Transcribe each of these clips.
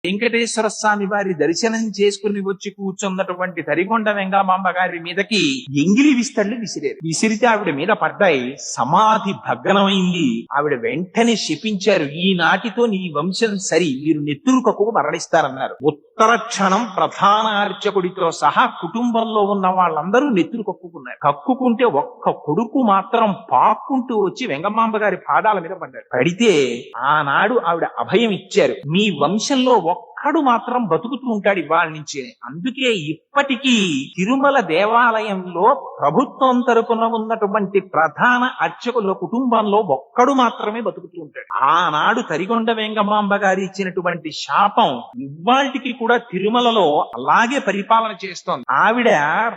వెంకటేశ్వర స్వామి వారి దర్శనం చేసుకుని వచ్చి కూర్చున్నటువంటి తరిగొండ వెంగమాంబ గారి మీదకి ఎంగిలి విస్తళ్ళు విసిరితే ఆవిడ మీద పడ్డాయి. సమాధి భగ్నమైంది. ఆవిడ వెంటనే శపించారు, ఈనాటితో నీ వంశం సరి, మీరు నెత్తురుకకు మరణిస్తారన్నారు. ఉత్తర క్షణం ప్రధాన అర్చకుడితో సహా కుటుంబంలో ఉన్న వాళ్ళందరూ నెత్తురు కక్కుకుంటే ఒక్క కొడుకు మాత్రం పాక్కుంటూ వచ్చి వెంగమాంబ గారి పాదాల మీద పడ్డాడు. పడితే ఆనాడు ఆవిడ అభయం ఇచ్చారు, మీ వంశంలో ఒక్కడు మాత్రం బతుకుతూ ఉంటాడు ఇవాళ నుంచి. అందుకే ఇప్పటికీ తిరుమల దేవాలయంలో ప్రభుత్వం తరపున ఉన్నటువంటి ప్రధాన అర్చకుల కుటుంబంలో ఒక్కడు మాత్రమే బతుకుతూ ఉంటాడు. ఆనాడు తరిగొండ వెంగమాంబ గారి ఇచ్చినటువంటి శాపం ఇవాళకి కూడా తిరుమలలో అలాగే పరిపాలన చేస్తోంది. ఆవిడ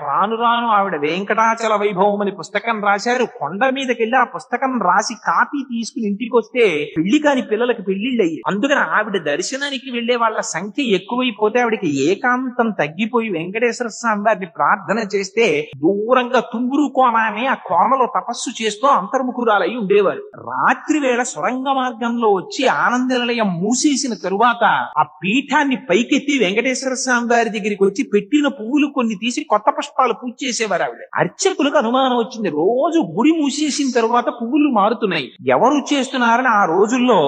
రాను రాను ఆవిడ వెంకటాచల వైభవం అని పుస్తకం రాశారు. కొండ మీదకెళ్ళి ఆ పుస్తకం రాసి కాపీ తీసుకుని ఇంటికి వస్తే పెళ్లి కాని పిల్లలకి పెళ్లిళ్ళు అయ్యి. అందుకని ఆవిడ దర్శనానికి వెళ్లే వాళ్ళ సంఖ్య ఎక్కువైపోతే ఆవిడకి ఏకాంతం తగ్గిపోయి వెంకటేశ్వర స్వామి వారిని ప్రార్థన చేస్తే దూరంగా తుంగురు కోన అని ఆ కోనలో తపస్సు చేస్తూ అంతర్ముఖురాలై ఉండేవారు. రాత్రి వేళ సొరంగ మార్గంలో వచ్చి ఆనంద నిలయం మూసేసిన తరువాత ఆ పీఠాన్ని పైకెత్తి వెంకటేశ్వర స్వామి వారి దగ్గరికి వచ్చి పెట్టిన పువ్వులు కొన్ని తీసి కొత్త పుష్పాలు పూజ చేసేవారు ఆవిడ. అర్చకులకు అనుమానం వచ్చింది, రోజు గుడి మూసేసిన తరువాత పువ్వులు మారుతున్నాయి, ఎవరు చేస్తున్నారని. ఆ రోజుల్లో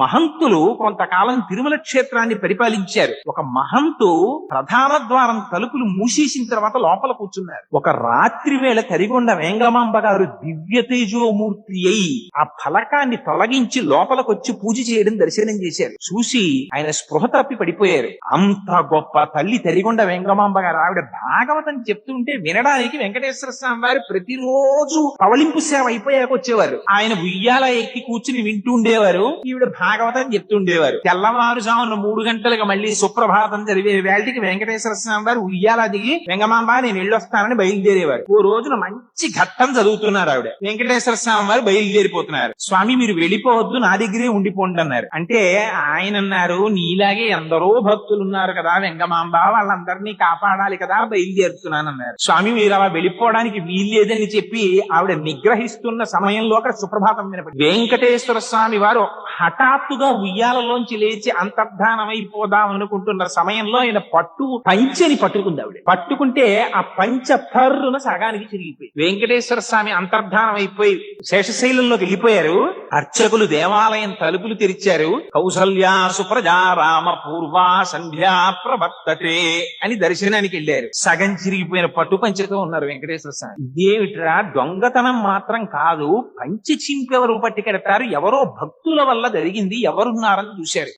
మహంతులు కొంతకాలం తిరుమల క్షేత్రాన్ని పరిపాలించారు. ఒక మహంతు ప్రధాన ద్వారం తలుపులు మూసేసిన తర్వాత లోపల కూర్చున్నారు. ఒక రాత్రి వేళ తరిగొండ వెంగమాంబ గారు దివ్య తేజోమూర్తి అయి ఆ ఫలకాన్ని తొలగించి లోపలికొచ్చి పూజ చేయడం దర్శనం చేశారు. చూసి ఆయన స్పృహ తప్పి పడిపోయారు. అంత గొప్ప తల్లి తరిగొండ వెంగమాంబ గారు. ఆవిడ భాగవతం చెప్తుంటే వినడానికి వెంకటేశ్వర స్వామి వారు ప్రతిరోజు పవళింపు సేవ అయిపోయాక వచ్చేవారు. ఆయన ఉయ్యాల ఎక్కి కూర్చుని వింటూ ఉండేవారు, ఈవిడ భాగవతం చెప్తుండేవారు. తెల్లవారుజామున 3 గంటలకు మళ్ళీ సుప్రభాతం జరిగే వేళకి వెంకటేశ్వర స్వామి వారు ఉయ్యాల దిగి వెంగమాంబ నేను వెళ్ళొస్తానని బయలుదేరేవారు. ఓ రోజున మంచి ఘట్టం చదువుతున్నారు ఆవిడ. వెంకటేశ్వర స్వామి వారు బయలుదేరిపోతున్నారు. స్వామి మీరు వెళ్ళిపోవద్దు, నా దగ్గరే ఉండిపోండి అన్నారు. అంటే ఆయన అన్నారు, నీలాగే ఎందరో భక్తులు ఉన్నారు కదా వెంగమాంబ, వాళ్ళందరినీ కాపాడాలి కదా, బయలుదేరుతున్నానన్నారు. స్వామి మీరు అలా వెళ్ళిపోవడానికి వీల్లేదని చెప్పి ఆవిడ నిగ్రహిస్తున్న సమయంలో అక్కడ సుప్రభాతం వినపడింది. వెంకటేశ్వర స్వామి వారు హఠాత్తుగా ఉయ్యాలలోంచి లేచి అంతర్ధానం అయిపోదాం అనుకుంటున్న సమయంలో ఆయన పంచెని పట్టుకుంది ఆవిడ. పట్టుకుంటే ఆ పంచ పర్రున సగానికి చిరిగిపోయి వెంకటేశ్వర స్వామి అంతర్ధానం అయిపోయి శేషశైలంలోకి వెళ్ళిపోయారు. అర్చకులు దేవాలయం తలుపులు తెరిచారు. కౌసల్యా సుప్రజా రామ పూర్వా సంధ్యా ప్రవర్తతే అని దర్శనానికి వెళ్ళారు. సగం చిరిగిపోయిన పట్టు పంచతో ఉన్నారు వెంకటేశ్వర స్వామి. ఇదేమిట్రా, దొంగతనం మాత్రం కాదు, పంచె చింపెవరు పట్టుకెడతారు, ఎవరో భక్తుల వల్ల జరిగింది, ఎవరున్నారని చూశారు.